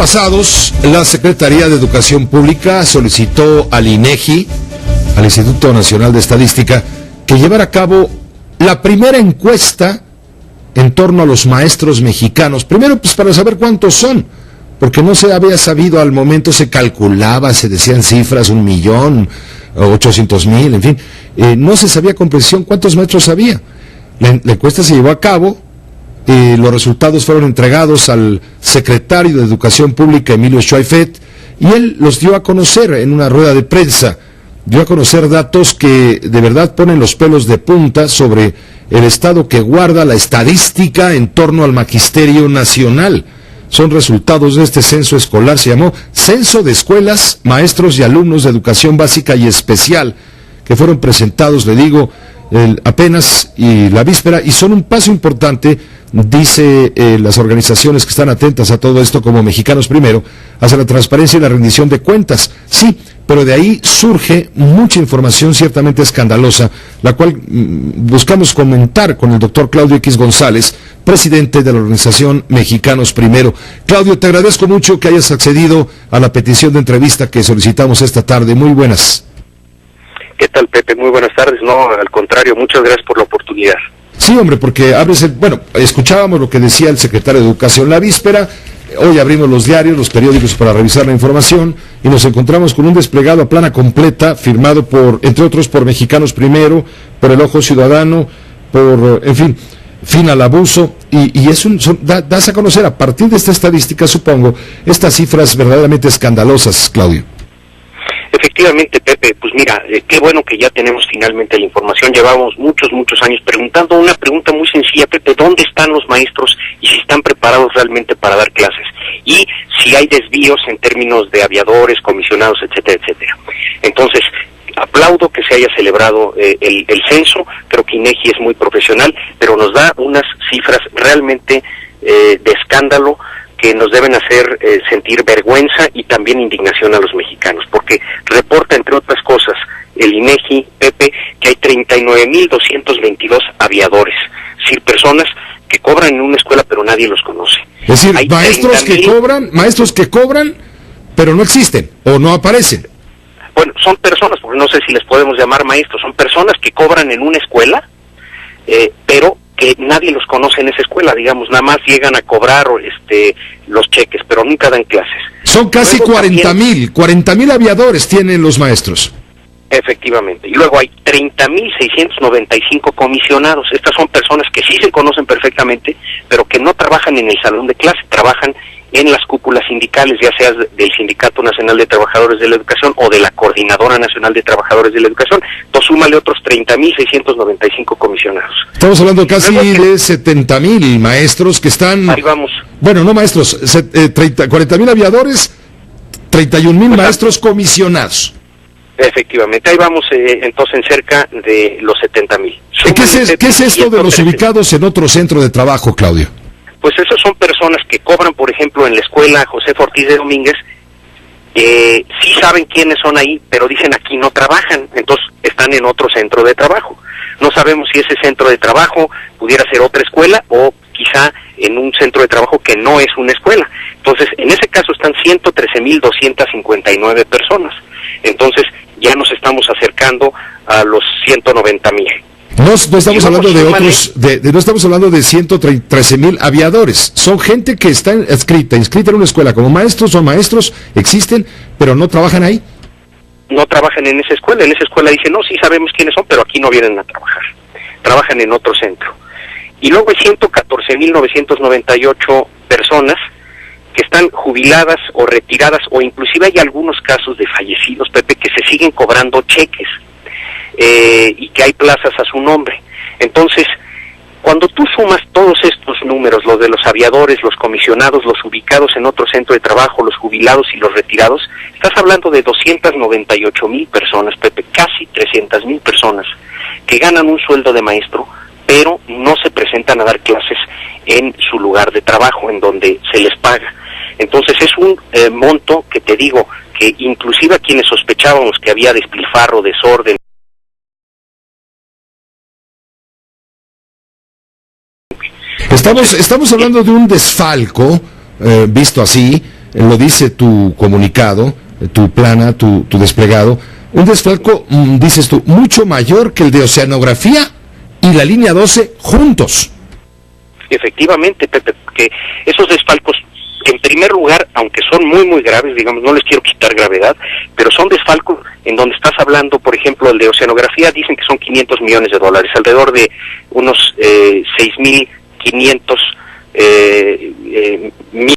pasados, la Secretaría de Educación Pública solicitó al INEGI, al Instituto Nacional de Estadística, que llevara a cabo la primera encuesta en torno a los maestros mexicanos. Primero, pues para saber cuántos son, porque no se había sabido al momento, se calculaba, se decían cifras, 1,800,000, en fin. No se sabía con precisión cuántos maestros había. La encuesta se llevó a cabo. Los resultados fueron entregados al secretario de Educación Pública, Emilio Schweifet, y él los dio a conocer en una rueda de prensa. Dio a conocer datos que de verdad ponen los pelos de punta sobre el estado que guarda la estadística en torno al magisterio nacional. Son resultados de este censo escolar, se llamó Censo de Escuelas, Maestros y Alumnos de Educación Básica y Especial, que fueron presentados, le digo, apenas y la víspera, y son un paso importante, dice las organizaciones que están atentas a todo esto, como Mexicanos Primero, hacia la transparencia y la rendición de cuentas. Sí, pero de ahí surge mucha información ciertamente escandalosa, la cual buscamos comentar con el doctor Claudio X González, presidente de la organización Mexicanos Primero. Claudio, te agradezco mucho que hayas accedido a la petición de entrevista que solicitamos esta tarde. Muy buenas. ¿Qué tal, Pepe? Muy buenas tardes. No, al contrario, muchas gracias por la oportunidad. Sí, hombre, porque escuchábamos lo que decía el secretario de Educación la víspera. Hoy abrimos los diarios, los periódicos para revisar la información y nos encontramos con un desplegado a plana completa firmado por, entre otros, por Mexicanos Primero, por El Ojo Ciudadano, por, en fin al abuso, y das a conocer a partir de esta estadística, supongo, estas cifras verdaderamente escandalosas, Claudio. Efectivamente, Pepe, pues mira, qué bueno que ya tenemos finalmente la información. Llevamos muchos años preguntando una pregunta muy sencilla, Pepe: ¿dónde están los maestros y si están preparados realmente para dar clases? Y si hay desvíos en términos de aviadores, comisionados, etcétera, etcétera. Entonces, aplaudo que se haya celebrado el censo. Creo que INEGI es muy profesional, pero nos da unas cifras realmente de escándalo, que nos deben hacer sentir vergüenza y también indignación a los mexicanos, porque reporta, entre otras cosas, el INEGI, Pepe, que hay 39,222 aviadores, es decir, personas que cobran en una escuela pero nadie los conoce. Es decir, hay maestros que cobran, pero no existen o no aparecen. Bueno, son personas, porque no sé si les podemos llamar maestros, son personas que cobran en una escuela, pero que nadie los conoce en esa escuela, digamos, nada más llegan a cobrar los cheques, pero nunca dan clases. Son casi 40,000 aviadores tienen los maestros. Efectivamente, y luego hay 30,695 comisionados. Estas son personas que sí se conocen perfectamente, pero que no trabajan en el salón de clase, trabajan en las cúpulas sindicales, ya sea del Sindicato Nacional de Trabajadores de la Educación o de la Coordinadora Nacional de Trabajadores de la Educación. Entonces, súmale otros 30,695 comisionados. Estamos hablando casi de 70,000 maestros que están... Ahí vamos. Bueno, no maestros, 40,000 aviadores, 31,000 maestros comisionados. Efectivamente, ahí vamos entonces en cerca de los 70,000. ¿Qué es esto de los ubicados en otro centro de trabajo, Claudio? Pues esos son personas que cobran, por ejemplo, en la escuela José Ortiz de Domínguez, sí saben quiénes son ahí, pero dicen aquí no trabajan, entonces están en otro centro de trabajo. No sabemos si ese centro de trabajo pudiera ser otra escuela o quizá en un centro de trabajo que no es una escuela. Entonces, en ese caso están 113,259 personas. Entonces, ya nos estamos acercando a los 190,000. No estamos hablando de otros, no estamos hablando de 113,000 aviadores. Son gente que está inscrita en una escuela como maestros o maestros, existen, pero no trabajan ahí. No trabajan en esa escuela. En esa escuela dicen, no, sí sabemos quiénes son, pero aquí no vienen a trabajar. Trabajan en otro centro. Y luego hay 114,998 personas que están jubiladas o retiradas, o inclusive hay algunos casos de fallecidos, Pepe, que se siguen cobrando cheques. Y que hay plazas a su nombre. Entonces, cuando tú sumas todos estos números, los de los aviadores, los comisionados, los ubicados en otro centro de trabajo, los jubilados y los retirados, estás hablando de 298,000 personas, Pepe, casi 300,000 personas que ganan un sueldo de maestro, pero no se presentan a dar clases en su lugar de trabajo, en donde se les paga. Entonces es un monto que te digo, que inclusive a quienes sospechábamos que había despilfarro, desorden, Estamos hablando de un desfalco, visto así, lo dice tu comunicado, tu plana, tu desplegado, un desfalco, dices tú, mucho mayor que el de Oceanografía y la línea 12 juntos. Efectivamente, Pepe, que esos desfalcos, que en primer lugar, aunque son muy, muy graves, digamos, no les quiero quitar gravedad, pero son desfalcos en donde estás hablando, por ejemplo, el de Oceanografía, dicen que son $500 millones, alrededor de unos 6.500